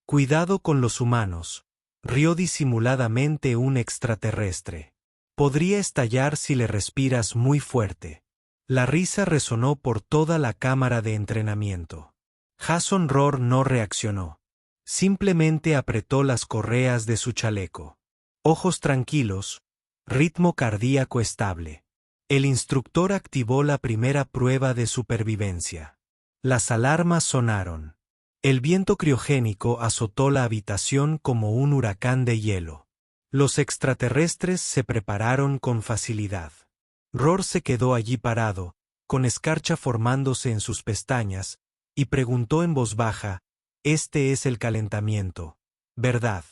Cuidado con los humanos, rió disimuladamente un extraterrestre. Podría estallar si le respiras muy fuerte. La risa resonó por toda la cámara de entrenamiento. Jason Rohr no reaccionó. Simplemente apretó las correas de su chaleco. Ojos tranquilos, ritmo cardíaco estable. El instructor activó la primera prueba de supervivencia. Las alarmas sonaron. El viento criogénico azotó la habitación como un huracán de hielo. Los extraterrestres se prepararon con facilidad. Rohr se quedó allí parado, con escarcha formándose en sus pestañas, y preguntó en voz baja: «Este es el calentamiento, ¿verdad?».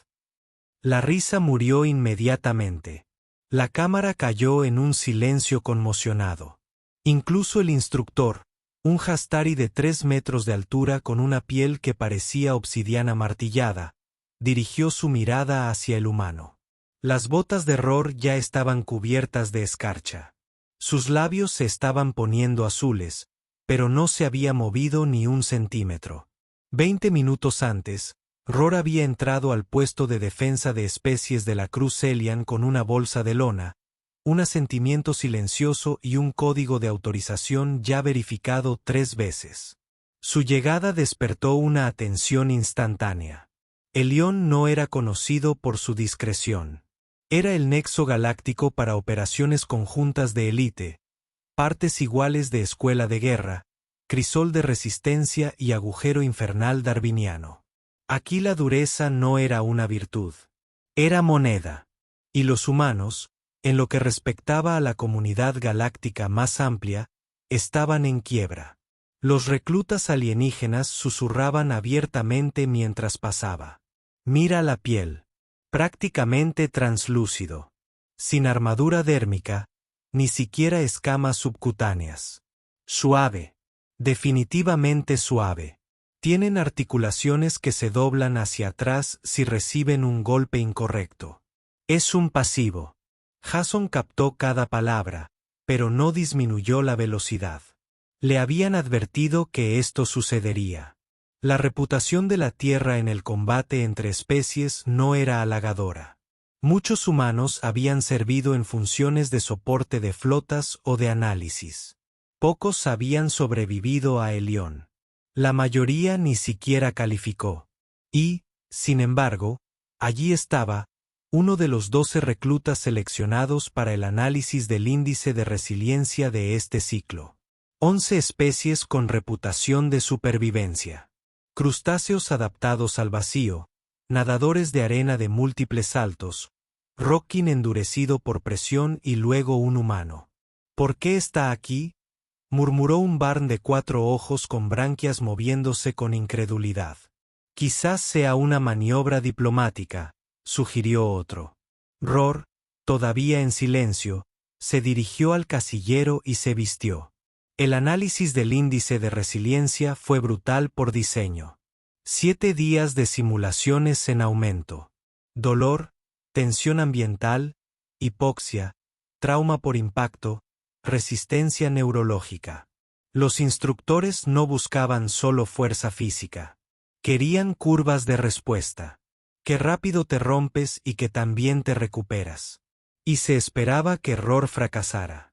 La risa murió inmediatamente. La cámara cayó en un silencio conmocionado. Incluso el instructor, un Hastari de 3 metros de altura con una piel que parecía obsidiana martillada, dirigió su mirada hacia el humano. Las botas de Rohr ya estaban cubiertas de escarcha. Sus labios se estaban poniendo azules, pero no se había movido ni un centímetro. 20 minutos antes, Rohr había entrado al puesto de defensa de especies de la Cruz Celian con una bolsa de lona, un asentimiento silencioso y un código de autorización ya verificado 3 veces. Su llegada despertó una atención instantánea. Elión no era conocido por su discreción. Era el nexo galáctico para operaciones conjuntas de élite, partes iguales de escuela de guerra, crisol de resistencia y agujero infernal darwiniano. Aquí la dureza no era una virtud. Era moneda. Y los humanos, en lo que respectaba a la comunidad galáctica más amplia, estaban en quiebra. Los reclutas alienígenas susurraban abiertamente mientras pasaba. Mira la piel. Prácticamente translúcido. Sin armadura dérmica, ni siquiera escamas subcutáneas. Suave. Definitivamente suave. Tienen articulaciones que se doblan hacia atrás si reciben un golpe incorrecto. Es un pasivo. Jason captó cada palabra, pero no disminuyó la velocidad. Le habían advertido que esto sucedería. La reputación de la Tierra en el combate entre especies no era halagadora. Muchos humanos habían servido en funciones de soporte de flotas o de análisis. Pocos habían sobrevivido a Elión. La mayoría ni siquiera calificó. Y, sin embargo, allí estaba, uno de los 12 reclutas seleccionados para el análisis del índice de resiliencia de este ciclo. 11 especies con reputación de supervivencia. Crustáceos adaptados al vacío, nadadores de arena de múltiples saltos, Rockin endurecido por presión y luego un humano. ¿Por qué está aquí?, murmuró un Barn de 4 ojos con branquias moviéndose con incredulidad. Quizás sea una maniobra diplomática, sugirió otro. Rohr, todavía en silencio, se dirigió al casillero y se vistió. El análisis del índice de resiliencia fue brutal por diseño. 7 días de simulaciones en aumento. Dolor, tensión ambiental, hipoxia, trauma por impacto, resistencia neurológica. Los instructores no buscaban solo fuerza física. Querían curvas de respuesta. Qué rápido te rompes y que también te recuperas. Y se esperaba que Rohr fracasara.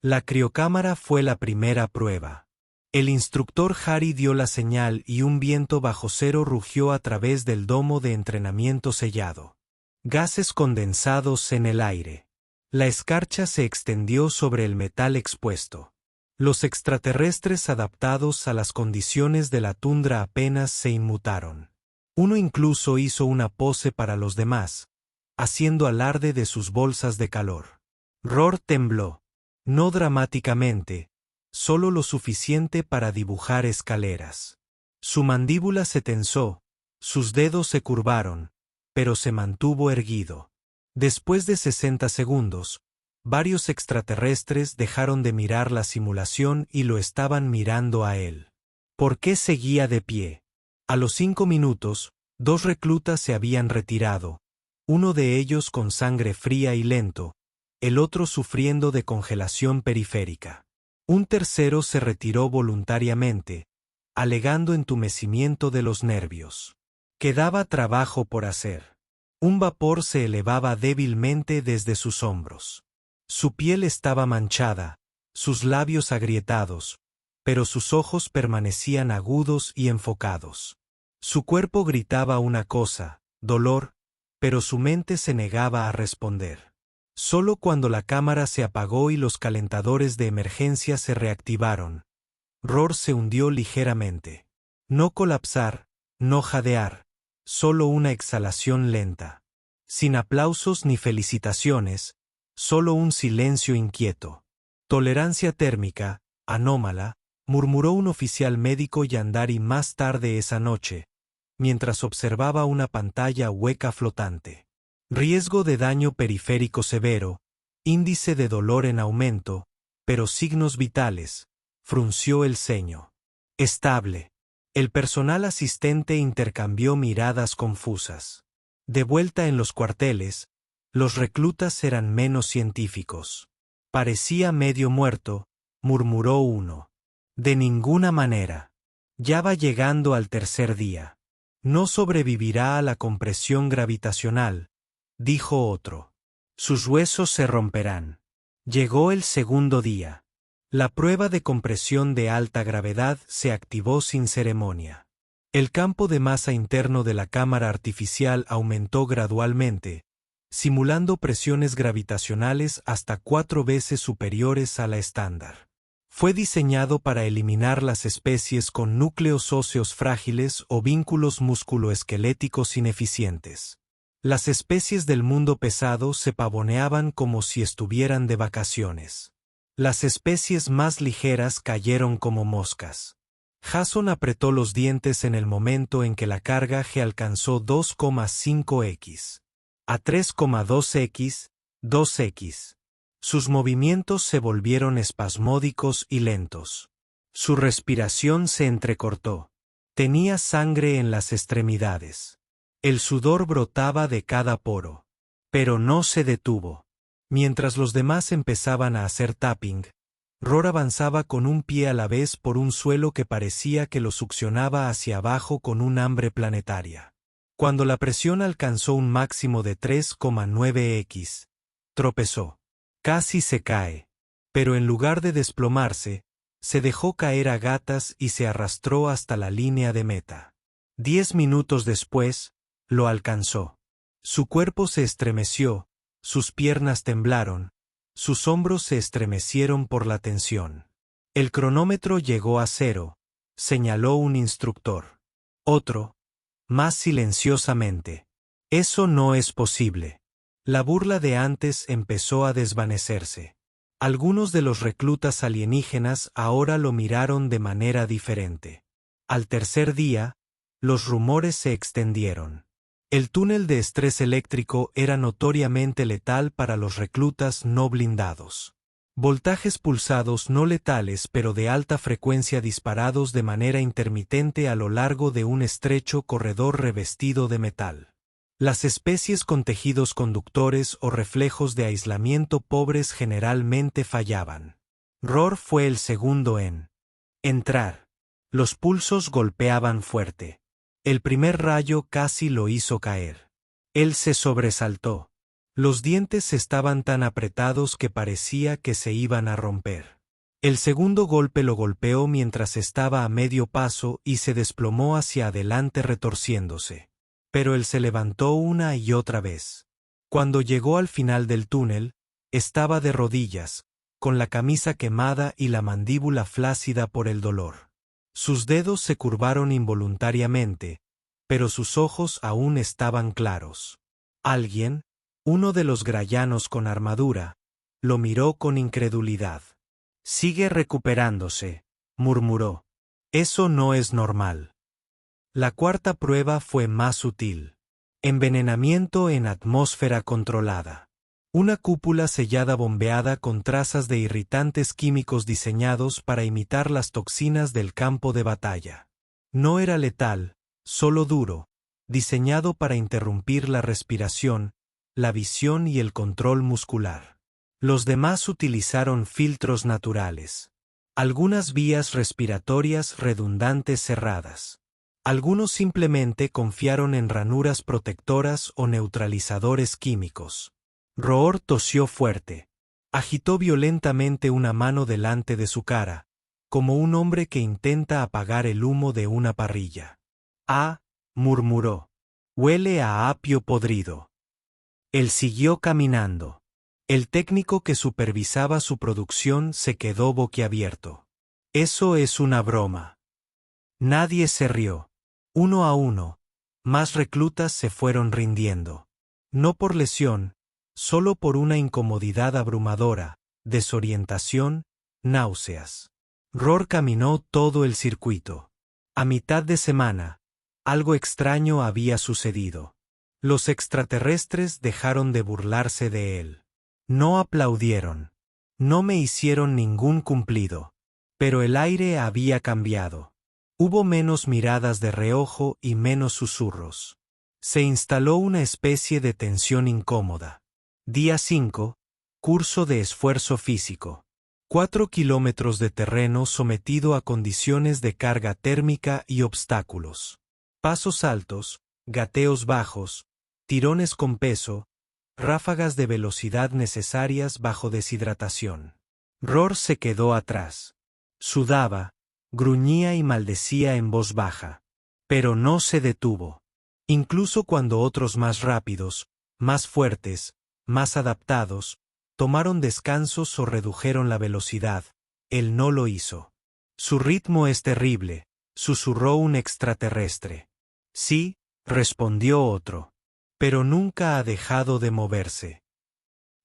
La criocámara fue la primera prueba. El instructor Harry dio la señal y un viento bajo cero rugió a través del domo de entrenamiento sellado. Gases condensados en el aire. La escarcha se extendió sobre el metal expuesto. Los extraterrestres adaptados a las condiciones de la tundra apenas se inmutaron. Uno incluso hizo una pose para los demás, haciendo alarde de sus bolsas de calor. Rohr tembló, no dramáticamente, solo lo suficiente para dibujar escaleras. Su mandíbula se tensó, sus dedos se curvaron, pero se mantuvo erguido. Después de 60 segundos, varios extraterrestres dejaron de mirar la simulación y lo estaban mirando a él. ¿Por qué seguía de pie? A los 5 minutos, 2 reclutas se habían retirado, uno de ellos con sangre fría y lento, el otro sufriendo de congelación periférica. Un tercero se retiró voluntariamente, alegando entumecimiento de los nervios. Quedaba trabajo por hacer. Un vapor se elevaba débilmente desde sus hombros. Su piel estaba manchada, sus labios agrietados, pero sus ojos permanecían agudos y enfocados. Su cuerpo gritaba una cosa, dolor, pero su mente se negaba a responder. Solo cuando la cámara se apagó y los calentadores de emergencia se reactivaron, Rohr se hundió ligeramente. No colapsar, no jadear, solo una exhalación lenta. Sin aplausos ni felicitaciones, solo un silencio inquieto. Tolerancia térmica, anómala, murmuró un oficial médico Yandari más tarde esa noche, mientras observaba una pantalla hueca flotante. Riesgo de daño periférico severo, índice de dolor en aumento, pero signos vitales, frunció el ceño. Estable. El personal asistente intercambió miradas confusas. De vuelta en los cuarteles, los reclutas eran menos científicos. Parecía medio muerto, murmuró uno. De ninguna manera. Ya va llegando al tercer día. No sobrevivirá a la compresión gravitacional, dijo otro. Sus huesos se romperán. Llegó el segundo día. La prueba de compresión de alta gravedad se activó sin ceremonia. El campo de masa interno de la cámara artificial aumentó gradualmente, simulando presiones gravitacionales hasta 4 veces superiores a la estándar. Fue diseñado para eliminar las especies con núcleos óseos frágiles o vínculos musculoesqueléticos ineficientes. Las especies del mundo pesado se pavoneaban como si estuvieran de vacaciones. Las especies más ligeras cayeron como moscas. Jason apretó los dientes en el momento en que la carga G alcanzó 2,5x. A 3,2x, 2x. Sus movimientos se volvieron espasmódicos y lentos. Su respiración se entrecortó. Tenía sangre en las extremidades. El sudor brotaba de cada poro. Pero no se detuvo. Mientras los demás empezaban a hacer tapping, Rohr avanzaba con un pie a la vez por un suelo que parecía que lo succionaba hacia abajo con un hambre planetaria. Cuando la presión alcanzó un máximo de 3,9x, tropezó. Casi se cae. Pero en lugar de desplomarse, se dejó caer a gatas y se arrastró hasta la línea de meta. 10 minutos después, lo alcanzó. Su cuerpo se estremeció, sus piernas temblaron, sus hombros se estremecieron por la tensión. El cronómetro llegó a 0, señaló un instructor. Otro, más silenciosamente. Eso no es posible. La burla de antes empezó a desvanecerse. Algunos de los reclutas alienígenas ahora lo miraron de manera diferente. Al tercer día, los rumores se extendieron. El túnel de estrés eléctrico era notoriamente letal para los reclutas no blindados. Voltajes pulsados no letales pero de alta frecuencia disparados de manera intermitente a lo largo de un estrecho corredor revestido de metal. Las especies con tejidos conductores o reflejos de aislamiento pobres generalmente fallaban. Rohr fue el segundo en entrar. Los pulsos golpeaban fuerte. El primer rayo casi lo hizo caer. Él se sobresaltó. Los dientes estaban tan apretados que parecía que se iban a romper. El segundo golpe lo golpeó mientras estaba a medio paso y se desplomó hacia adelante retorciéndose. Pero él se levantó una y otra vez. Cuando llegó al final del túnel, estaba de rodillas, con la camisa quemada y la mandíbula flácida por el dolor. Sus dedos se curvaron involuntariamente, pero sus ojos aún estaban claros. Alguien, uno de los grayanos con armadura, lo miró con incredulidad. «Sigue recuperándose», murmuró. «Eso no es normal». La cuarta prueba fue más sutil. Envenenamiento en atmósfera controlada. Una cúpula sellada bombeada con trazas de irritantes químicos diseñados para imitar las toxinas del campo de batalla. No era letal, solo duro, diseñado para interrumpir la respiración, la visión y el control muscular. Los demás utilizaron filtros naturales. Algunas vías respiratorias redundantes cerradas. Algunos simplemente confiaron en ranuras protectoras o neutralizadores químicos. Roar tosió fuerte. Agitó violentamente una mano delante de su cara, como un hombre que intenta apagar el humo de una parrilla. «Ah», murmuró. «Huele a apio podrido». Él siguió caminando. El técnico que supervisaba su producción se quedó boquiabierto. «Eso es una broma». Nadie se rió. Uno a uno, más reclutas se fueron rindiendo. No por lesión, solo por una incomodidad abrumadora, desorientación, náuseas. Roar caminó todo el circuito. A mitad de semana, algo extraño había sucedido. Los extraterrestres dejaron de burlarse de él. No aplaudieron. No me hicieron ningún cumplido. Pero el aire había cambiado. Hubo menos miradas de reojo y menos susurros. Se instaló una especie de tensión incómoda. Día 5. Curso de esfuerzo físico. 4 kilómetros de terreno sometido a condiciones de carga térmica y obstáculos. Pasos altos, gateos bajos, tirones con peso, ráfagas de velocidad necesarias bajo deshidratación. Roar se quedó atrás. Sudaba, gruñía y maldecía en voz baja. Pero no se detuvo. Incluso cuando otros más rápidos, más fuertes, más adaptados, tomaron descansos o redujeron la velocidad, él no lo hizo. Su ritmo es terrible, susurró un extraterrestre. Sí, respondió otro. Pero nunca ha dejado de moverse.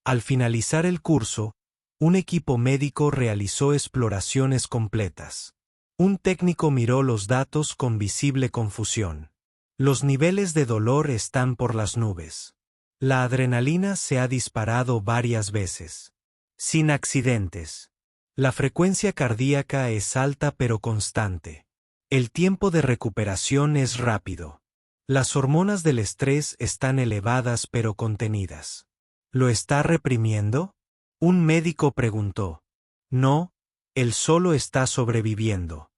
Al finalizar el curso, un equipo médico realizó exploraciones completas. Un técnico miró los datos con visible confusión. Los niveles de dolor están por las nubes. La adrenalina se ha disparado varias veces. Sin accidentes. La frecuencia cardíaca es alta pero constante. El tiempo de recuperación es rápido. Las hormonas del estrés están elevadas pero contenidas. ¿Lo está reprimiendo? Un médico preguntó. No, él solo está sobreviviendo.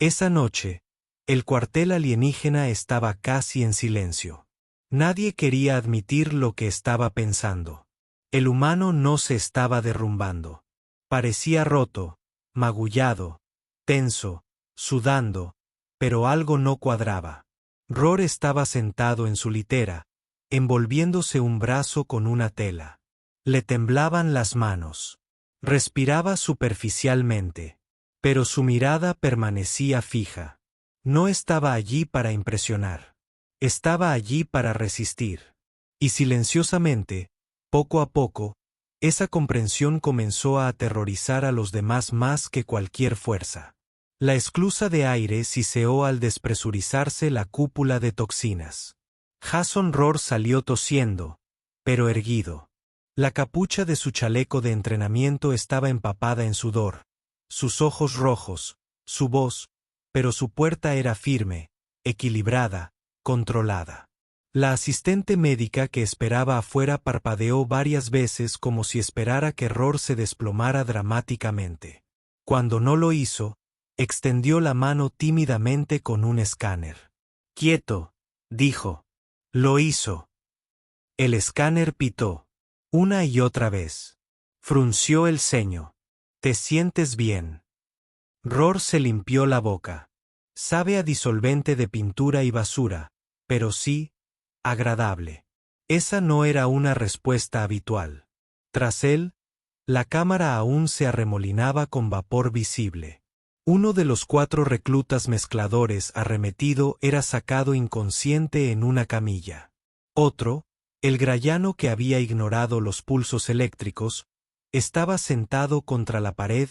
Esa noche, el cuartel alienígena estaba casi en silencio. Nadie quería admitir lo que estaba pensando. El humano no se estaba derrumbando. Parecía roto, magullado, tenso, sudando, pero algo no cuadraba. Roar estaba sentado en su litera, envolviéndose un brazo con una tela. Le temblaban las manos. Respiraba superficialmente, pero su mirada permanecía fija. No estaba allí para impresionar. Estaba allí para resistir. Y silenciosamente, poco a poco, esa comprensión comenzó a aterrorizar a los demás más que cualquier fuerza. La esclusa de aire siseó al despresurizarse la cúpula de toxinas. Jason Roar salió tosiendo, pero erguido. La capucha de su chaleco de entrenamiento estaba empapada en sudor, sus ojos rojos, su voz, pero su puerta era firme, equilibrada, controlada. La asistente médica que esperaba afuera parpadeó varias veces como si esperara que Roar se desplomara dramáticamente. Cuando no lo hizo, extendió la mano tímidamente con un escáner. «Quieto», dijo. Lo hizo. El escáner pitó. Una y otra vez. Frunció el ceño. «¿Te sientes bien?» Roar se limpió la boca. Sabe a disolvente de pintura y basura, pero sí, agradable. Esa no era una respuesta habitual. Tras él, la cámara aún se arremolinaba con vapor visible. Uno de los 4 reclutas mezcladores arremetido era sacado inconsciente en una camilla. Otro, el grayano que había ignorado los pulsos eléctricos, estaba sentado contra la pared,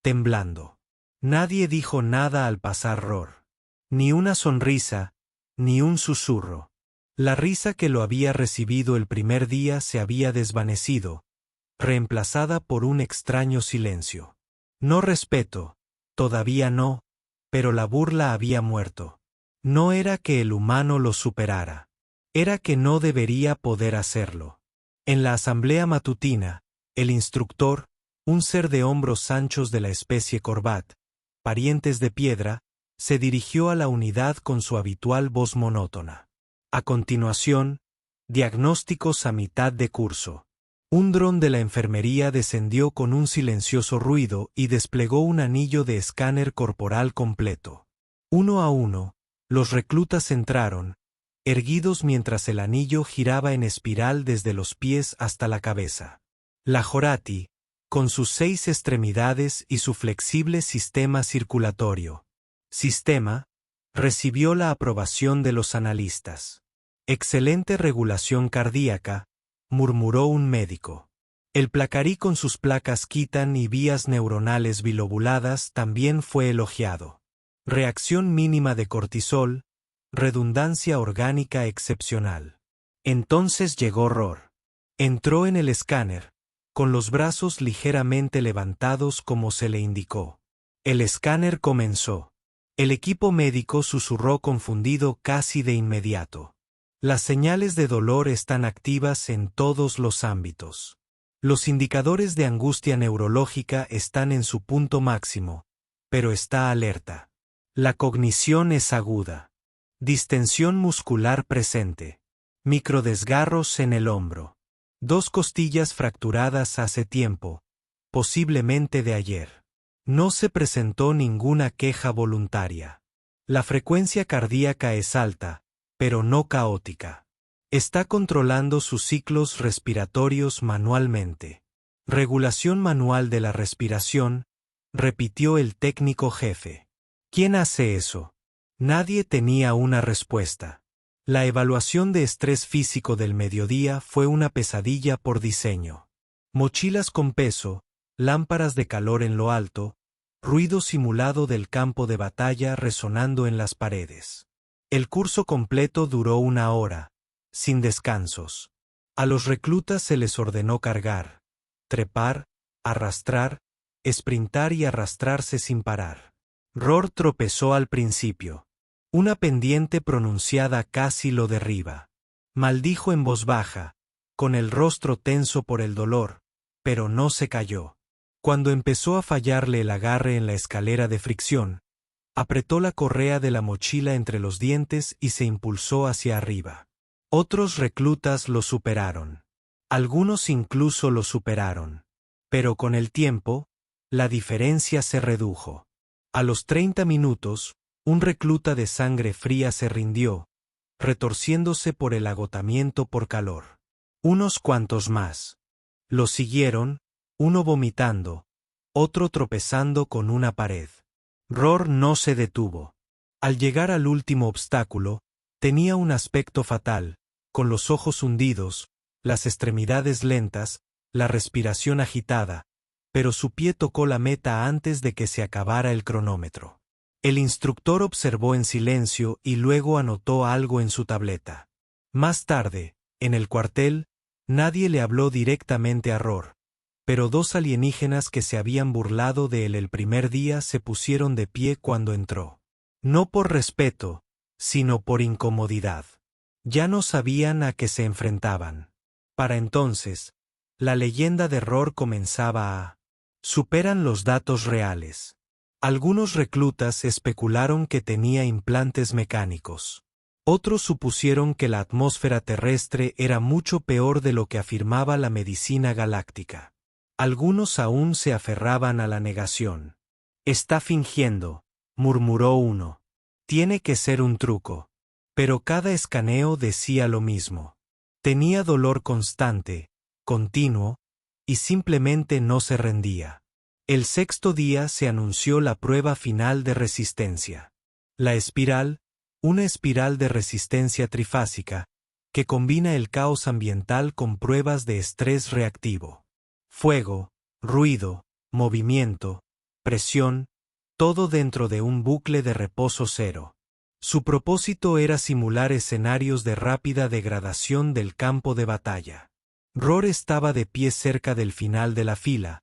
temblando. Nadie dijo nada al pasar Roar. Ni una sonrisa, ni un susurro. La risa que lo había recibido el primer día se había desvanecido, reemplazada por un extraño silencio. No respeto. Todavía no, pero la burla había muerto. No era que el humano lo superara. Era que no debería poder hacerlo. En la asamblea matutina, el instructor, un ser de hombros anchos de la especie Corvat, parientes de piedra, Se dirigió a la unidad con su habitual voz monótona. A continuación, diagnósticos a mitad de curso. Un dron de la enfermería descendió con un silencioso ruido y desplegó un anillo de escáner corporal completo. Uno a uno, los reclutas entraron, erguidos mientras el anillo giraba en espiral desde los pies hasta la cabeza. La Jorati, con sus 6 extremidades y su flexible sistema circulatorio. Recibió la aprobación de los analistas. Excelente regulación cardíaca, murmuró un médico. El placarí con sus placas quitan y vías neuronales bilobuladas también fue elogiado. Reacción mínima de cortisol, redundancia orgánica excepcional. Entonces llegó Ror. Entró en el escáner, con los brazos ligeramente levantados como se le indicó. El escáner comenzó. El equipo médico susurró confundido casi de inmediato. Las señales de dolor están activas en todos los ámbitos. Los indicadores de angustia neurológica están en su punto máximo, pero está alerta. La cognición es aguda. Distensión muscular presente. Microdesgarros en el hombro. 2 costillas fracturadas hace tiempo, posiblemente de ayer. No se presentó ninguna queja voluntaria. La frecuencia cardíaca es alta, pero no caótica. Está controlando sus ciclos respiratorios manualmente. Regulación manual de la respiración, repitió el técnico jefe. ¿Quién hace eso? Nadie tenía una respuesta. La evaluación de estrés físico del mediodía fue una pesadilla por diseño. Mochilas con peso, lámparas de calor en lo alto, ruido simulado del campo de batalla resonando en las paredes. El curso completo duró 1 hora, sin descansos. A los reclutas se les ordenó cargar, trepar, arrastrar, esprintar y arrastrarse sin parar. Ror tropezó al principio. Una pendiente pronunciada casi lo derriba. Maldijo en voz baja, con el rostro tenso por el dolor, pero no se cayó. Cuando empezó a fallarle el agarre en la escalera de fricción, apretó la correa de la mochila entre los dientes y se impulsó hacia arriba. Otros reclutas lo superaron. Algunos incluso lo superaron. Pero con el tiempo, la diferencia se redujo. A los 30 minutos, un recluta de sangre fría se rindió, retorciéndose por el agotamiento por calor. Unos cuantos más. Lo siguieron, uno vomitando, otro tropezando con una pared. Ror no se detuvo. Al llegar al último obstáculo, tenía un aspecto fatal, con los ojos hundidos, las extremidades lentas, la respiración agitada, pero su pie tocó la meta antes de que se acabara el cronómetro. El instructor observó en silencio y luego anotó algo en su tableta. Más tarde, en el cuartel, nadie le habló directamente a Ror, pero 2 alienígenas que se habían burlado de él el primer día se pusieron de pie cuando entró. No por respeto, sino por incomodidad. Ya no sabían a qué se enfrentaban. Para entonces, la leyenda de Ror comenzaba a... Superan los datos reales. Algunos reclutas especularon que tenía implantes mecánicos. Otros supusieron que la atmósfera terrestre era mucho peor de lo que afirmaba la medicina galáctica. Algunos aún se aferraban a la negación. Está fingiendo, murmuró uno. Tiene que ser un truco. Pero cada escaneo decía lo mismo. Tenía dolor constante, continuo, y simplemente no se rendía. El 6.º día se anunció la prueba final de resistencia. La espiral, una espiral de resistencia trifásica, que combina el caos ambiental con pruebas de estrés reactivo. Fuego, ruido, movimiento, presión, todo dentro de un bucle de reposo cero. Su propósito era simular escenarios de rápida degradación del campo de batalla. Ror estaba de pie cerca del final de la fila,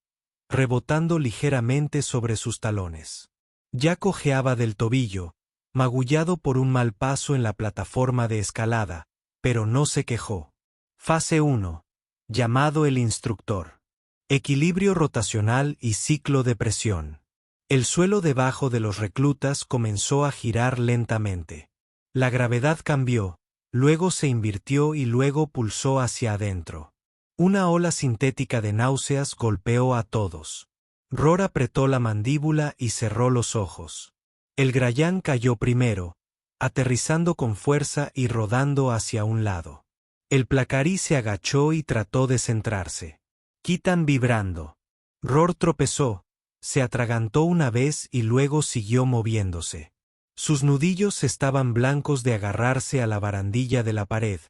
rebotando ligeramente sobre sus talones. Ya cojeaba del tobillo, magullado por un mal paso en la plataforma de escalada, pero no se quejó. Fase 1. Llamado el instructor. Equilibrio rotacional y ciclo de presión. El suelo debajo de los reclutas comenzó a girar lentamente. La gravedad cambió, luego se invirtió y luego pulsó hacia adentro. Una ola sintética de náuseas golpeó a todos. Roar apretó la mandíbula y cerró los ojos. El Grayán cayó primero, aterrizando con fuerza y rodando hacia un lado. El Placarí se agachó y trató de centrarse. Kitan vibrando. Roar tropezó, se atragantó una vez y luego siguió moviéndose. Sus nudillos estaban blancos de agarrarse a la barandilla de la pared,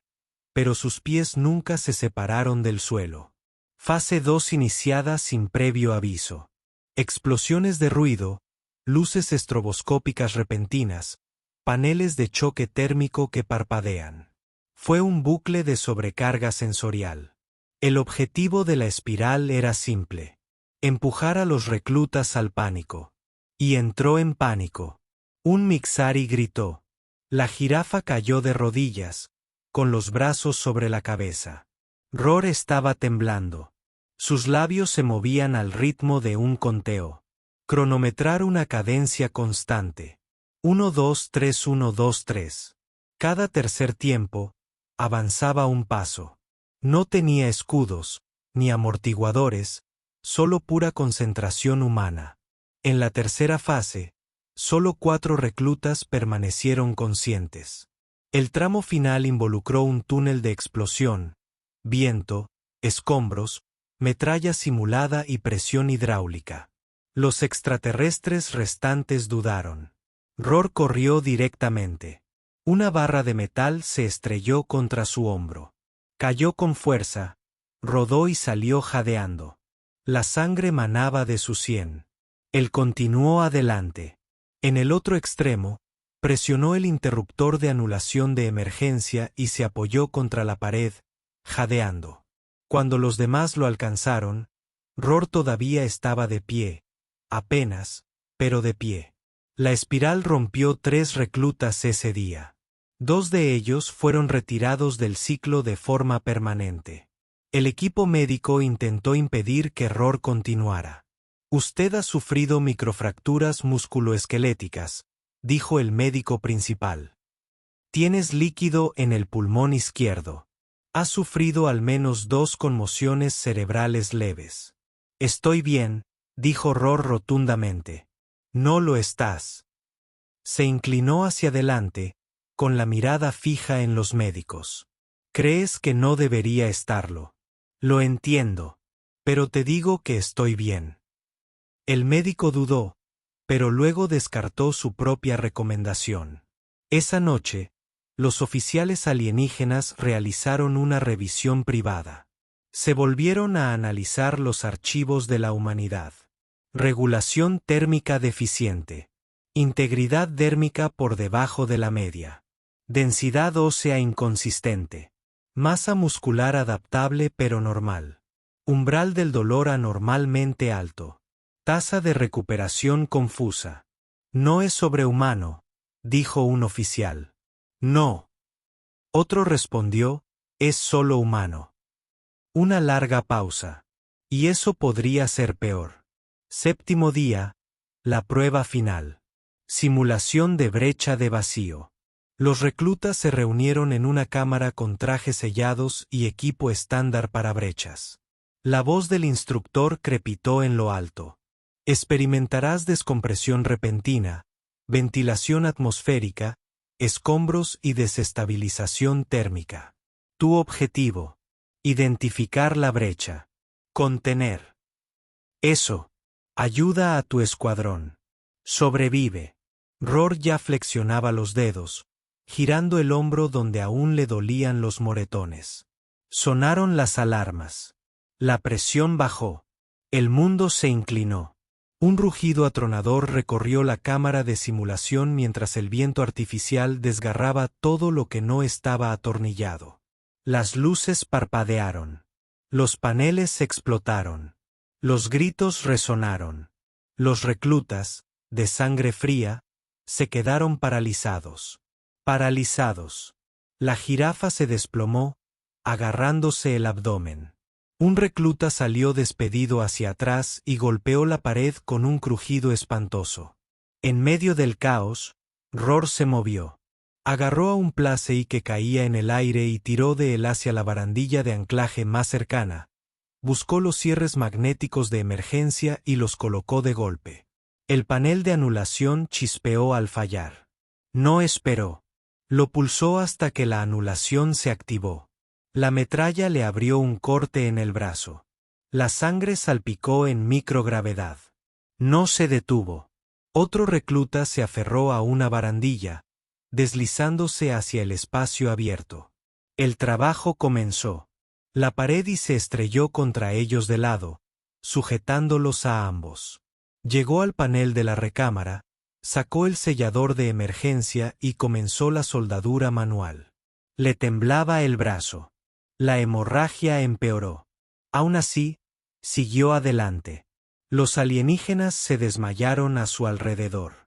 pero sus pies nunca se separaron del suelo. Fase 2 iniciada sin previo aviso. Explosiones de ruido, luces estroboscópicas repentinas, paneles de choque térmico que parpadean. Fue un bucle de sobrecarga sensorial. El objetivo de la espiral era simple: empujar a los reclutas al pánico. Y entró en pánico. Un Mixari gritó. La jirafa cayó de rodillas, con los brazos sobre la cabeza. Roar estaba temblando. Sus labios se movían al ritmo de un conteo. Cronometrar una cadencia constante. 1, 2, 3, 1, 2, 3. Cada tercer tiempo, avanzaba un paso. No tenía escudos, ni amortiguadores, solo pura concentración humana. En la tercera fase, solo 4 reclutas permanecieron conscientes. El tramo final involucró un túnel de explosión, viento, escombros, metralla simulada y presión hidráulica. Los extraterrestres restantes dudaron. Roar corrió directamente. Una barra de metal se estrelló contra su hombro. Cayó con fuerza, rodó y salió jadeando. La sangre manaba de su sien. Él continuó adelante. En el otro extremo, presionó el interruptor de anulación de emergencia y se apoyó contra la pared, jadeando. Cuando los demás lo alcanzaron, Roar todavía estaba de pie, apenas, pero de pie. La espiral rompió 3 reclutas ese día. 2 de ellos fueron retirados del ciclo de forma permanente. El equipo médico intentó impedir que Roar continuara. Usted ha sufrido microfracturas musculoesqueléticas, dijo el médico principal. Tienes líquido en el pulmón izquierdo. Has sufrido al menos 2 conmociones cerebrales leves. Estoy bien, dijo Roar rotundamente. No lo estás. Se inclinó hacia adelante, con la mirada fija en los médicos. Crees que no debería estarlo. Lo entiendo, pero te digo que estoy bien. El médico dudó, pero luego descartó su propia recomendación. Esa noche, los oficiales alienígenas realizaron una revisión privada. Se volvieron a analizar los archivos de la humanidad. Regulación térmica deficiente. Integridad dérmica por debajo de la media. Densidad ósea inconsistente. Masa muscular adaptable pero normal. Umbral del dolor anormalmente alto. Tasa de recuperación confusa. No es sobrehumano, dijo un oficial. No. Otro respondió, es solo humano. Una larga pausa. Y eso podría ser peor. Séptimo día, la prueba final. Simulación de brecha de vacío. Los reclutas se reunieron en una cámara con trajes sellados y equipo estándar para brechas. La voz del instructor crepitó en lo alto. Experimentarás descompresión repentina, ventilación atmosférica, escombros y desestabilización térmica. Tu objetivo: identificar la brecha. Contener. Eso. Ayuda a tu escuadrón. Sobrevive. Roar ya flexionaba los dedos, girando el hombro donde aún le dolían los moretones. Sonaron las alarmas. La presión bajó. El mundo se inclinó. Un rugido atronador recorrió la cámara de simulación mientras el viento artificial desgarraba todo lo que no estaba atornillado. Las luces parpadearon. Los paneles explotaron. Los gritos resonaron. Los reclutas, de sangre fría, se quedaron paralizados. Paralizados. La jirafa se desplomó, agarrándose el abdomen. Un recluta salió despedido hacia atrás y golpeó la pared con un crujido espantoso. En medio del caos, Rohr se movió. Agarró a un Placey que caía en el aire y tiró de él hacia la barandilla de anclaje más cercana. Buscó los cierres magnéticos de emergencia y los colocó de golpe. El panel de anulación chispeó al fallar. No esperó. Lo pulsó hasta que la anulación se activó. La metralla le abrió un corte en el brazo. La sangre salpicó en microgravedad. No se detuvo. Otro recluta se aferró a una barandilla, deslizándose hacia el espacio abierto. El trabajo comenzó. La pared y se estrelló contra ellos de lado, sujetándolos a ambos. Llegó al panel de la recámara, sacó el sellador de emergencia y comenzó la soldadura manual. Le temblaba el brazo. La hemorragia empeoró. Aún así, siguió adelante. Los alienígenas se desmayaron a su alrededor.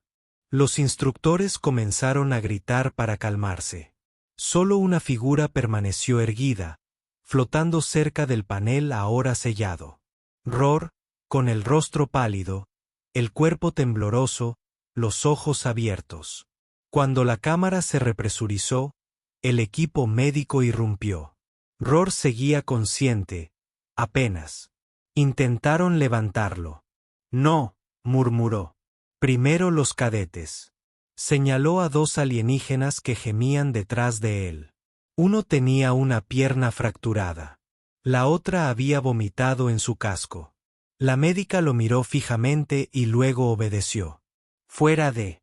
Los instructores comenzaron a gritar para calmarse. Solo una figura permaneció erguida, flotando cerca del panel ahora sellado. Rohr, con el rostro pálido, el cuerpo tembloroso, los ojos abiertos. Cuando la cámara se represurizó, el equipo médico irrumpió. Rohr seguía consciente, apenas. Intentaron levantarlo. No, murmuró. Primero los cadetes. Señaló a dos alienígenas que gemían detrás de él. Uno tenía una pierna fracturada. La otra había vomitado en su casco. La médica lo miró fijamente y luego obedeció. Fuera de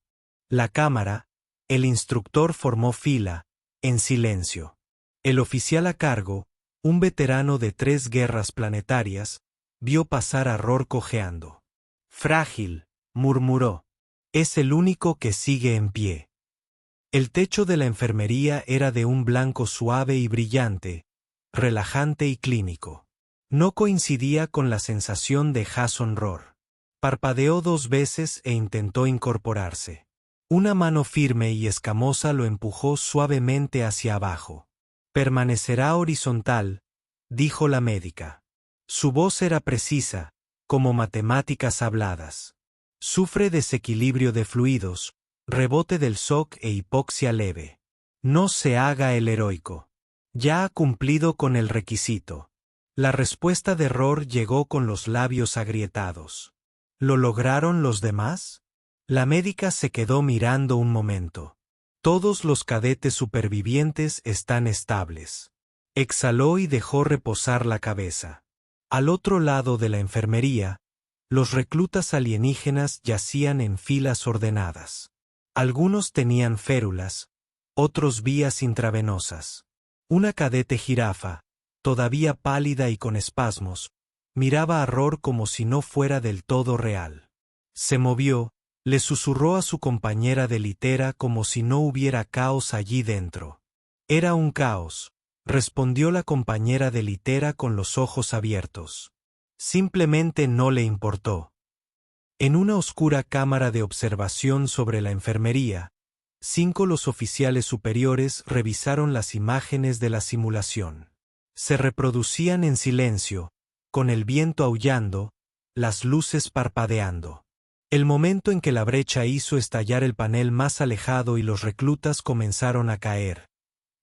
la cámara, el instructor formó fila, en silencio. El oficial a cargo, un veterano de 3 guerras planetarias, vio pasar a Rohr cojeando. Frágil, murmuró. Es el único que sigue en pie. El techo de la enfermería era de un blanco suave y brillante, relajante y clínico. No coincidía con la sensación de Jason Rohr. Parpadeó 2 veces e intentó incorporarse. Una mano firme y escamosa lo empujó suavemente hacia abajo. Permanecerá horizontal, dijo la médica. Su voz era precisa, como matemáticas habladas. Sufre desequilibrio de fluidos, rebote del shock e hipoxia leve. No se haga el heroico. Ya ha cumplido con el requisito. La respuesta de Rohr llegó con los labios agrietados. ¿Lo lograron los demás? La médica se quedó mirando un momento. Todos los cadetes supervivientes están estables. Exhaló y dejó reposar la cabeza. Al otro lado de la enfermería, los reclutas alienígenas yacían en filas ordenadas. Algunos tenían férulas, otros vías intravenosas. Una cadete jirafa, todavía pálida y con espasmos, miraba a Rohr como si no fuera del todo real. Se movió, le susurró a su compañera de litera como si no hubiera caos allí dentro. Era un caos, respondió la compañera de litera con los ojos abiertos. Simplemente no le importó. En una oscura cámara de observación sobre la enfermería, 5 los oficiales superiores revisaron las imágenes de la simulación. Se reproducían en silencio, con el viento aullando, las luces parpadeando. El momento en que la brecha hizo estallar el panel más alejado y los reclutas comenzaron a caer.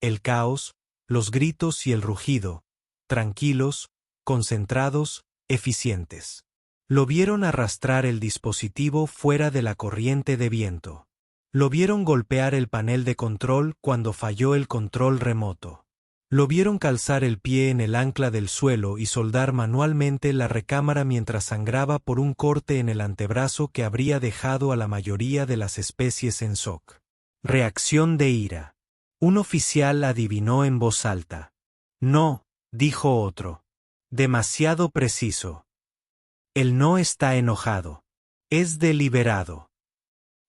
El caos, los gritos y el rugido, tranquilos, concentrados, eficientes. Lo vieron arrastrar el dispositivo fuera de la corriente de viento. Lo vieron golpear el panel de control cuando falló el control remoto. Lo vieron calzar el pie en el ancla del suelo y soldar manualmente la recámara mientras sangraba por un corte en el antebrazo que habría dejado a la mayoría de las especies en shock. Reacción de ira. Un oficial adivinó en voz alta. No, dijo otro. Demasiado preciso. Él no está enojado. Es deliberado.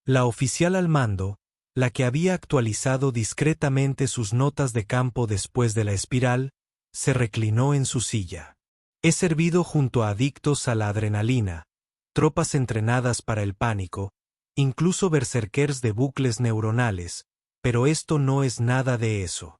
La oficial al mando, la que había actualizado discretamente sus notas de campo después de la espiral, se reclinó en su silla. He servido junto a adictos a la adrenalina, tropas entrenadas para el pánico, incluso berserkers de bucles neuronales, pero esto no es nada de eso.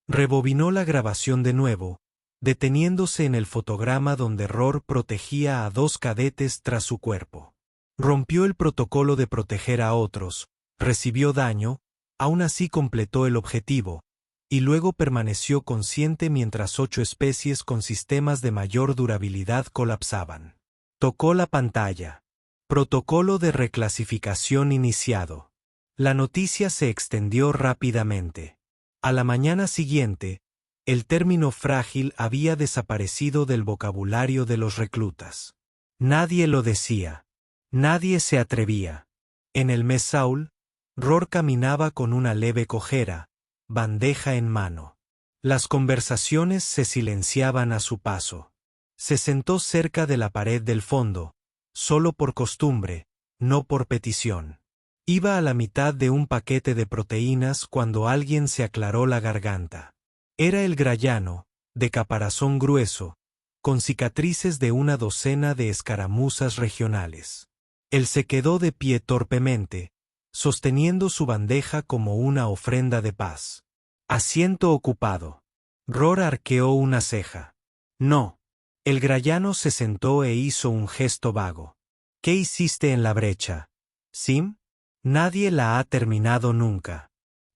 Rebobinó la grabación de nuevo, deteniéndose en el fotograma donde Rohr protegía a 2 cadetes tras su cuerpo. Rompió el protocolo de proteger a otros, recibió daño, aún así completó el objetivo, y luego permaneció consciente mientras 8 especies con sistemas de mayor durabilidad colapsaban. Tocó la pantalla. Protocolo de reclasificación iniciado. La noticia se extendió rápidamente. A la mañana siguiente, el término frágil había desaparecido del vocabulario de los reclutas. Nadie lo decía. Nadie se atrevía. En el Mess Hall, Rohr caminaba con una leve cojera, bandeja en mano. Las conversaciones se silenciaban a su paso. Se sentó cerca de la pared del fondo, solo por costumbre, no por petición. Iba a la mitad de un paquete de proteínas cuando alguien se aclaró la garganta. Era el grayano, de caparazón grueso, con cicatrices de una docena de escaramuzas regionales. Él se quedó de pie torpemente, sosteniendo su bandeja como una ofrenda de paz. Asiento ocupado. Rohr arqueó una ceja. No. El grayano se sentó e hizo un gesto vago. ¿Qué hiciste en la brecha? ¿Sim? Nadie la ha terminado nunca.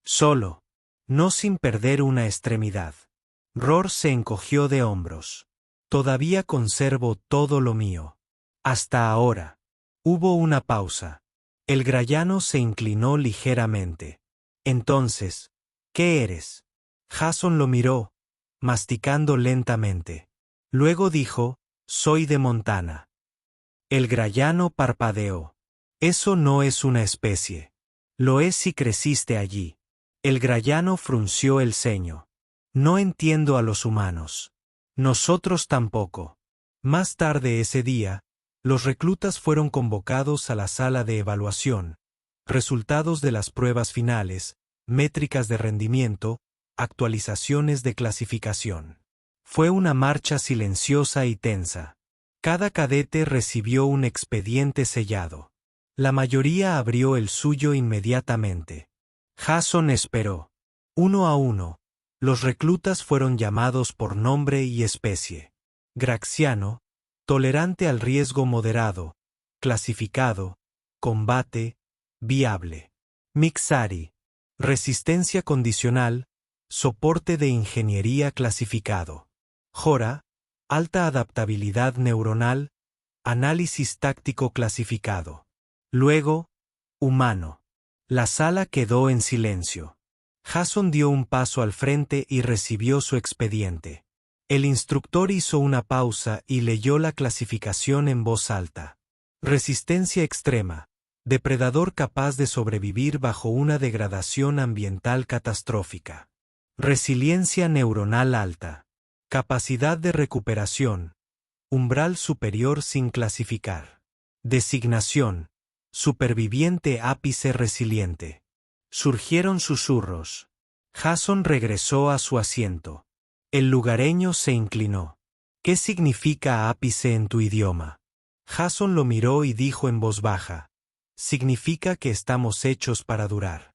Solo. No sin perder una extremidad. Rohr se encogió de hombros. Todavía conservo todo lo mío. Hasta ahora. Hubo una pausa. El grayano se inclinó ligeramente. Entonces, ¿qué eres? Jason lo miró, masticando lentamente. Luego dijo, soy de Montana. El grayano parpadeó. Eso no es una especie. Lo es si creciste allí. El grayano frunció el ceño. No entiendo a los humanos. Nosotros tampoco. Más tarde ese día, los reclutas fueron convocados a la sala de evaluación. Resultados de las pruebas finales, métricas de rendimiento, actualizaciones de clasificación. Fue una marcha silenciosa y tensa. Cada cadete recibió un expediente sellado. La mayoría abrió el suyo inmediatamente. Jason esperó. Uno a uno, los reclutas fueron llamados por nombre y especie. Graxiano, tolerante al riesgo moderado, clasificado, combate, viable. Mixari, resistencia condicional, soporte de ingeniería clasificado. Jora, alta adaptabilidad neuronal, análisis táctico clasificado. Luego, humano. La sala quedó en silencio. Jason dio un paso al frente y recibió su expediente. El instructor hizo una pausa y leyó la clasificación en voz alta. Resistencia extrema. Depredador capaz de sobrevivir bajo una degradación ambiental catastrófica. Resiliencia neuronal alta. Capacidad de recuperación. Umbral superior sin clasificar. Designación. Superviviente ápice resiliente. Surgieron susurros. Jason regresó a su asiento. El lugareño se inclinó. ¿Qué significa ápice en tu idioma? Jason lo miró y dijo en voz baja. Significa que estamos hechos para durar.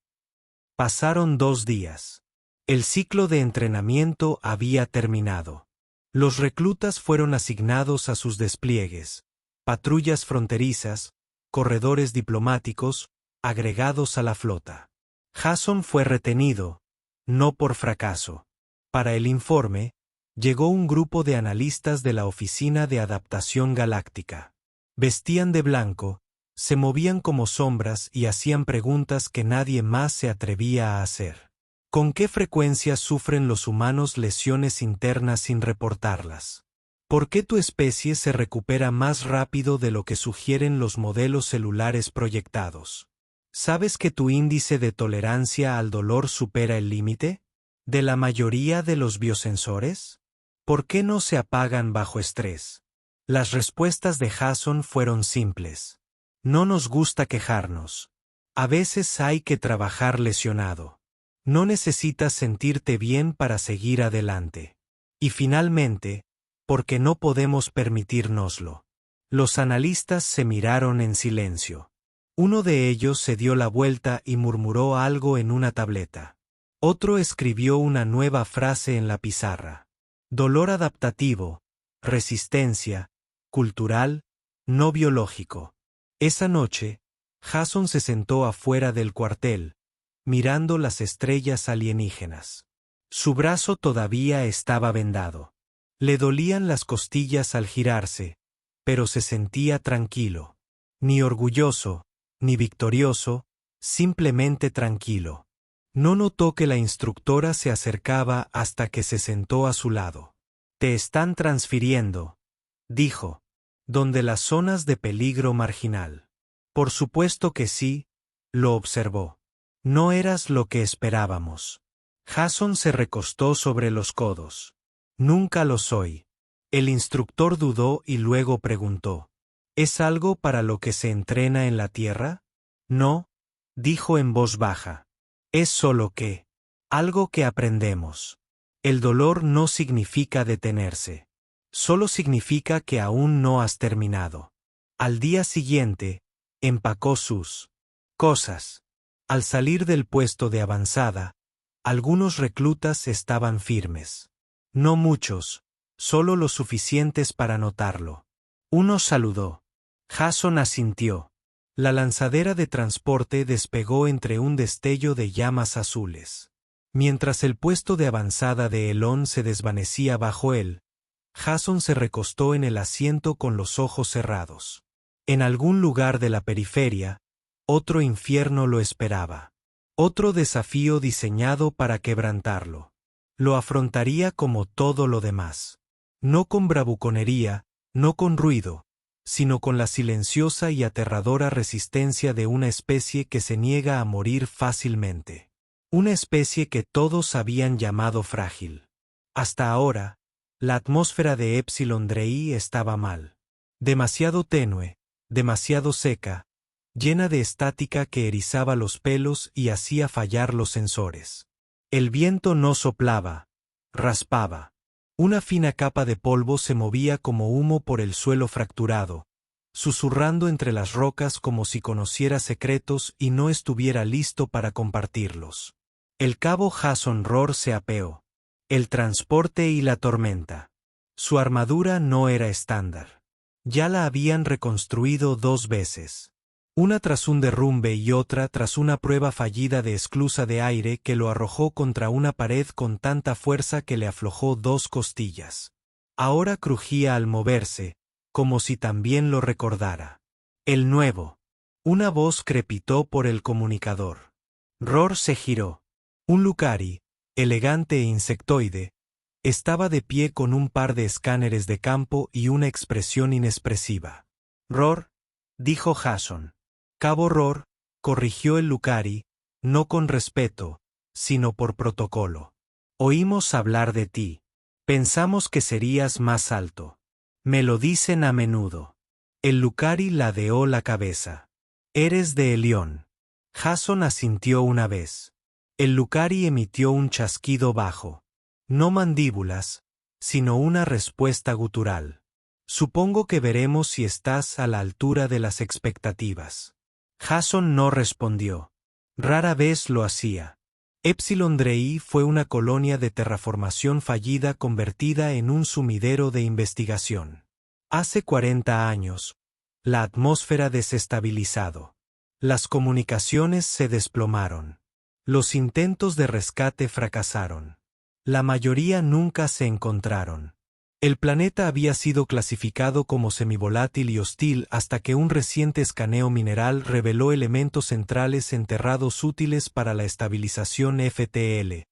Pasaron 2 días. El ciclo de entrenamiento había terminado. Los reclutas fueron asignados a sus despliegues, patrullas fronterizas, corredores diplomáticos, agregados a la flota. Jason fue retenido, no por fracaso. Para el informe, llegó un grupo de analistas de la Oficina de Adaptación Galáctica. Vestían de blanco, se movían como sombras y hacían preguntas que nadie más se atrevía a hacer. ¿Con qué frecuencia sufren los humanos lesiones internas sin reportarlas? ¿Por qué tu especie se recupera más rápido de lo que sugieren los modelos celulares proyectados? ¿Sabes que tu índice de tolerancia al dolor supera el límite de la mayoría de los biosensores? ¿Por qué no se apagan bajo estrés? Las respuestas de Jason fueron simples. No nos gusta quejarnos. A veces hay que trabajar lesionado. No necesitas sentirte bien para seguir adelante. Y finalmente, porque no podemos permitírnoslo. Los analistas se miraron en silencio. Uno de ellos se dio la vuelta y murmuró algo en una tableta. Otro escribió una nueva frase en la pizarra. Dolor adaptativo, resistencia, cultural, no biológico. Esa noche, Jason se sentó afuera del cuartel, mirando las estrellas alienígenas. Su brazo todavía estaba vendado. Le dolían las costillas al girarse, pero se sentía tranquilo. Ni orgulloso, ni victorioso, simplemente tranquilo. No notó que la instructora se acercaba hasta que se sentó a su lado. «Te están transfiriendo», dijo, «donde las zonas de peligro marginal». «Por supuesto que sí», lo observó. «No eras lo que esperábamos». Jason se recostó sobre los codos. «Nunca lo soy». El instructor dudó y luego preguntó, «¿Es algo para lo que se entrena en la Tierra?» «No», dijo en voz baja. «Es solo que, algo que aprendemos. El dolor no significa detenerse. Solo significa que aún no has terminado». Al día siguiente, empacó sus cosas. Al salir del puesto de avanzada, algunos reclutas estaban firmes. No muchos, solo lo suficientes para notarlo. Uno saludó. Jason asintió. La lanzadera de transporte despegó entre un destello de llamas azules. Mientras el puesto de avanzada de Elon se desvanecía bajo él, Jason se recostó en el asiento con los ojos cerrados. En algún lugar de la periferia, otro infierno lo esperaba. Otro desafío diseñado para quebrantarlo. Lo afrontaría como todo lo demás. No con bravuconería, no con ruido, sino con la silenciosa y aterradora resistencia de una especie que se niega a morir fácilmente. Una especie que todos habían llamado frágil. Hasta ahora, la atmósfera de Epsilon Drei estaba mal. Demasiado tenue, demasiado seca, llena de estática que erizaba los pelos y hacía fallar los sensores. El viento no soplaba, raspaba. Una fina capa de polvo se movía como humo por el suelo fracturado, susurrando entre las rocas como si conociera secretos y no estuviera listo para compartirlos. El cabo Jason Rohr se apeó. El transporte y la tormenta. Su armadura no era estándar. Ya la habían reconstruido 2 veces. Una tras un derrumbe y otra tras una prueba fallida de esclusa de aire que lo arrojó contra una pared con tanta fuerza que le aflojó 2 costillas. Ahora crujía al moverse, como si también lo recordara. El nuevo. Una voz crepitó por el comunicador. Rohr se giró. Un Lucari, elegante e insectoide, estaba de pie con un par de escáneres de campo y una expresión inexpresiva. «Rohr», dijo Jason. «Cabo Rohr», corrigió el Lucari, no con respeto, sino por protocolo. «Oímos hablar de ti. Pensamos que serías más alto. Me lo dicen a menudo». El Lucari ladeó la cabeza. «Eres de Elión». Jason asintió una vez. El Lucari emitió un chasquido bajo. No mandíbulas, sino una respuesta gutural. «Supongo que veremos si estás a la altura de las expectativas». Jason no respondió. Rara vez lo hacía. Epsilon Drei fue una colonia de terraformación fallida convertida en un sumidero de investigación. Hace 40 años, la atmósfera desestabilizado. Las comunicaciones se desplomaron. Los intentos de rescate fracasaron. La mayoría nunca se encontraron. El planeta había sido clasificado como semivolátil y hostil hasta que un reciente escaneo mineral reveló elementos centrales enterrados útiles para la estabilización FTL,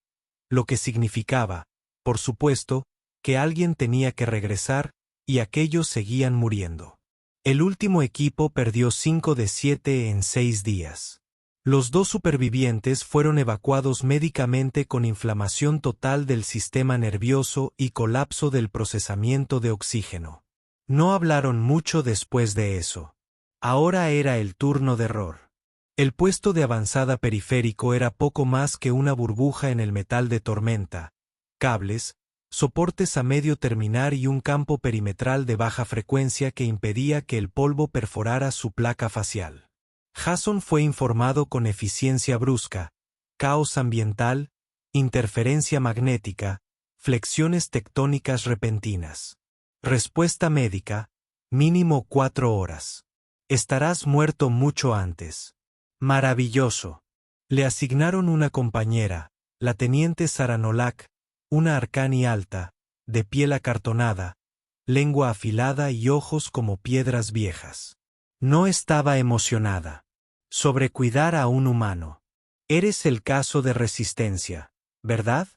lo que significaba, por supuesto, que alguien tenía que regresar, y aquellos seguían muriendo. El último equipo perdió 5 de 7 en 6 días. Los 2 supervivientes fueron evacuados médicamente con inflamación total del sistema nervioso y colapso del procesamiento de oxígeno. No hablaron mucho después de eso. Ahora era el turno de Rohr. El puesto de avanzada periférico era poco más que una burbuja en el metal de tormenta, cables, soportes a medio terminar y un campo perimetral de baja frecuencia que impedía que el polvo perforara su placa facial. Jason fue informado con eficiencia brusca: caos ambiental, interferencia magnética, flexiones tectónicas repentinas. Respuesta médica, mínimo 4 horas. Estarás muerto mucho antes. Maravilloso. Le asignaron una compañera, la teniente Sara Nolak, una arcani alta, de piel acartonada, lengua afilada y ojos como piedras viejas. No estaba emocionada. Sobre cuidar a un humano. Eres el caso de resistencia, ¿verdad?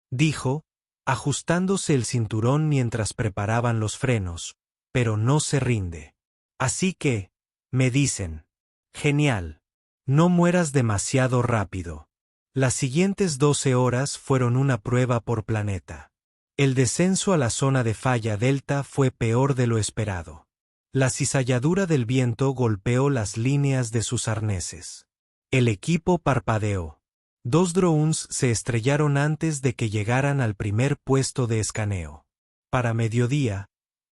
Dijo, ajustándose el cinturón mientras preparaban los frenos, pero no se rinde. Así que, me dicen. Genial. No mueras demasiado rápido. Las siguientes 12 horas fueron una prueba por planeta. El descenso a la zona de falla delta fue peor de lo esperado. La cizalladura del viento golpeó las líneas de sus arneses. El equipo parpadeó. 2 drones se estrellaron antes de que llegaran al primer puesto de escaneo. Para mediodía,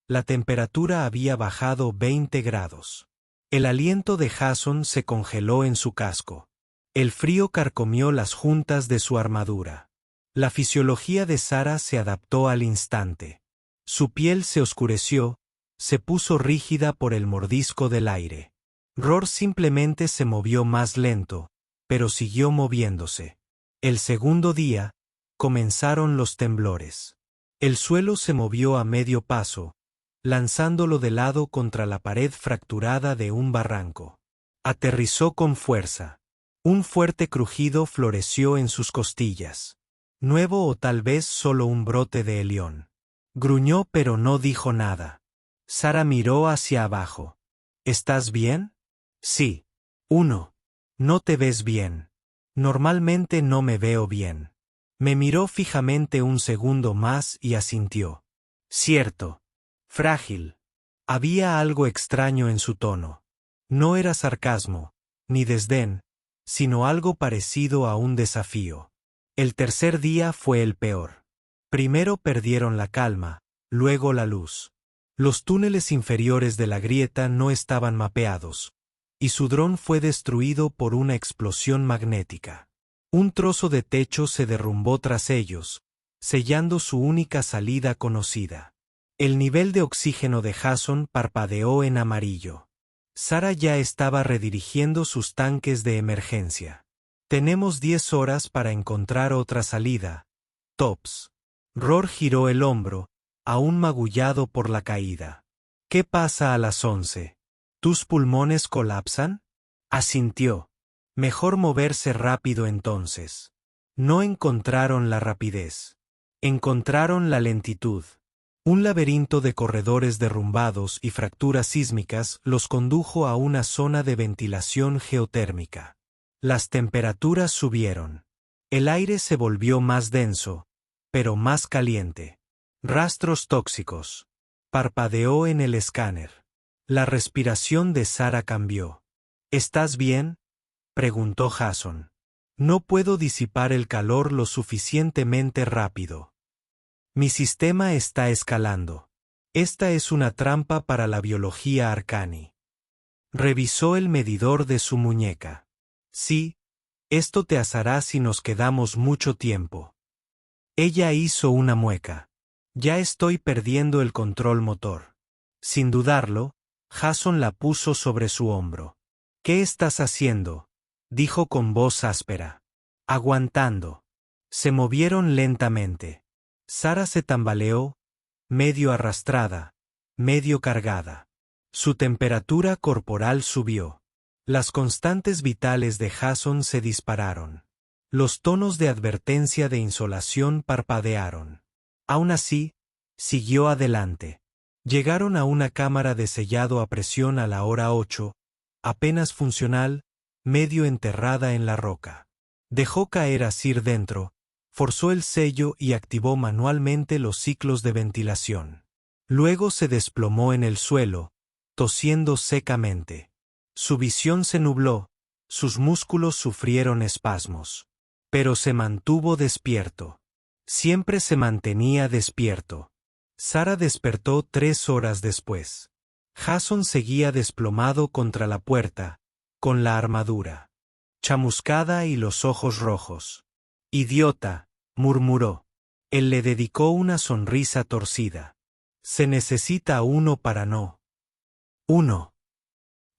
la temperatura había bajado 20 grados. El aliento de Jason se congeló en su casco. El frío carcomió las juntas de su armadura. La fisiología de Sara se adaptó al instante. Su piel se oscureció, se puso rígida por el mordisco del aire. Roar simplemente se movió más lento, pero siguió moviéndose. El segundo día, comenzaron los temblores. El suelo se movió a medio paso, lanzándolo de lado contra la pared fracturada de un barranco. Aterrizó con fuerza. Un fuerte crujido floreció en sus costillas. Nuevo o tal vez solo un brote de helión. Gruñó pero no dijo nada. Sara miró hacia abajo. ¿Estás bien? Sí. 1. No te ves bien. Normalmente no me veo bien. Me miró fijamente un segundo más y asintió. Cierto. Frágil. Había algo extraño en su tono. No era sarcasmo, ni desdén, sino algo parecido a un desafío. El tercer día fue el peor. Primero perdieron la calma, luego la luz. Los túneles inferiores de la grieta no estaban mapeados, y su dron fue destruido por una explosión magnética. Un trozo de techo se derrumbó tras ellos, sellando su única salida conocida. El nivel de oxígeno de Jason parpadeó en amarillo. Sara ya estaba redirigiendo sus tanques de emergencia. Tenemos 10 horas para encontrar otra salida. Tops. Roar giró el hombro, aún magullado por la caída. ¿Qué pasa a las 11? ¿Tus pulmones colapsan? Asintió. Mejor moverse rápido entonces. No encontraron la rapidez. Encontraron la lentitud. Un laberinto de corredores derrumbados y fracturas sísmicas los condujo a una zona de ventilación geotérmica. Las temperaturas subieron. El aire se volvió más denso, pero más caliente. Rastros tóxicos. Parpadeó en el escáner. La respiración de Sara cambió. ¿Estás bien?, preguntó Jason. No puedo disipar el calor lo suficientemente rápido. Mi sistema está escalando. Esta es una trampa para la biología arcani. Revisó el medidor de su muñeca. Sí, esto te asará si nos quedamos mucho tiempo. Ella hizo una mueca. Ya estoy perdiendo el control motor. Sin dudarlo, Jason la puso sobre su hombro. ¿Qué estás haciendo?, dijo con voz áspera. Aguantando. Se movieron lentamente. Sara se tambaleó, medio arrastrada, medio cargada. Su temperatura corporal subió. Las constantes vitales de Jason se dispararon. Los tonos de advertencia de insolación parpadearon. Aún así, siguió adelante. Llegaron a una cámara de sellado a presión a la hora 8, apenas funcional, medio enterrada en la roca. Dejó caer a Sir dentro, forzó el sello y activó manualmente los ciclos de ventilación. Luego se desplomó en el suelo, tosiendo secamente. Su visión se nubló, sus músculos sufrieron espasmos. Pero se mantuvo despierto. Siempre se mantenía despierto. Sara despertó 3 horas después. Jason seguía desplomado contra la puerta, con la armadura chamuscada y los ojos rojos. Idiota, murmuró. Él le dedicó una sonrisa torcida. Se necesita uno para no. 1.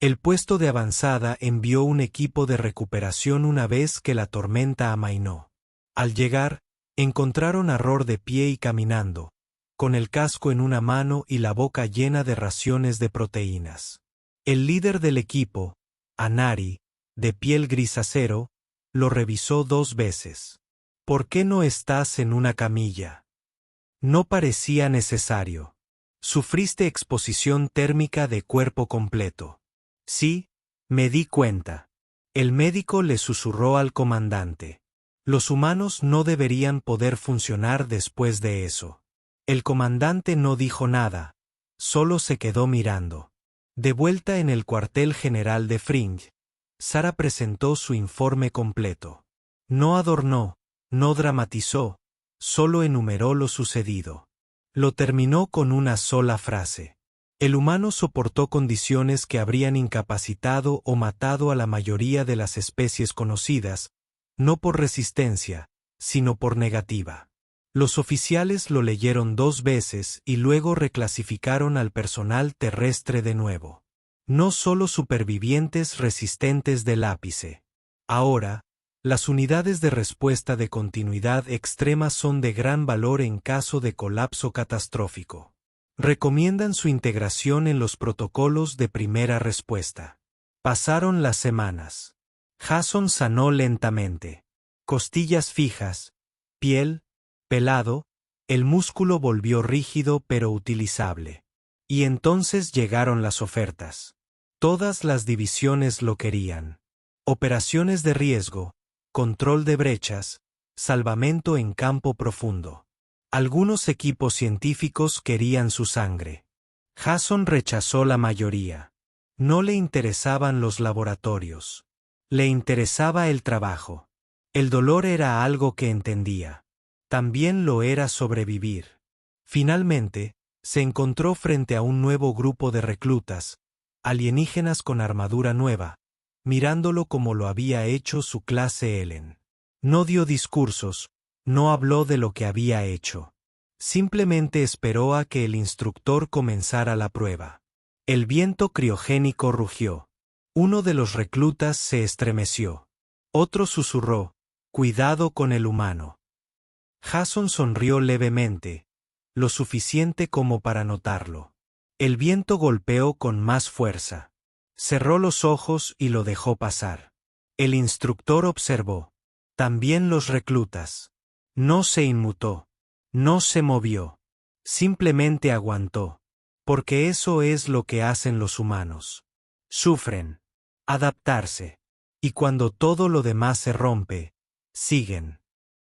El puesto de avanzada envió un equipo de recuperación una vez que la tormenta amainó. Al llegar, encontraron a Rohr de pie y caminando, con el casco en una mano y la boca llena de raciones de proteínas. El líder del equipo, Anari, de piel gris acero, lo revisó 2 veces. ¿Por qué no estás en una camilla? No parecía necesario. Sufriste exposición térmica de cuerpo completo. Sí, me di cuenta. El médico le susurró al comandante. Los humanos no deberían poder funcionar después de eso. El comandante no dijo nada, solo se quedó mirando. De vuelta en el cuartel general de Fring, Sara presentó su informe completo. No adornó, no dramatizó, solo enumeró lo sucedido. Lo terminó con una sola frase. El humano soportó condiciones que habrían incapacitado o matado a la mayoría de las especies conocidas, no por resistencia, sino por negativa. Los oficiales lo leyeron 2 veces y luego reclasificaron al personal terrestre de nuevo. No solo supervivientes resistentes del ápice. Ahora, las unidades de respuesta de continuidad extrema son de gran valor en caso de colapso catastrófico. Recomiendan su integración en los protocolos de primera respuesta. Pasaron las semanas. Jason sanó lentamente. Costillas fijas, piel, pelado, el músculo volvió rígido pero utilizable. Y entonces llegaron las ofertas. Todas las divisiones lo querían. Operaciones de riesgo, control de brechas, salvamento en campo profundo. Algunos equipos científicos querían su sangre. Jason rechazó la mayoría. No le interesaban los laboratorios. Le interesaba el trabajo. El dolor era algo que entendía. También lo era sobrevivir. Finalmente, se encontró frente a un nuevo grupo de reclutas, alienígenas con armadura nueva, mirándolo como lo había hecho su clase Ellen. No dio discursos, no habló de lo que había hecho. Simplemente esperó a que el instructor comenzara la prueba. El viento criogénico rugió. Uno de los reclutas se estremeció. Otro susurró, «Cuidado con el humano». Jason sonrió levemente, lo suficiente como para notarlo. El viento golpeó con más fuerza. Cerró los ojos y lo dejó pasar. El instructor observó. También los reclutas. No se inmutó. No se movió. Simplemente aguantó. Porque eso es lo que hacen los humanos. Sufren. Adaptarse. Y cuando todo lo demás se rompe, siguen.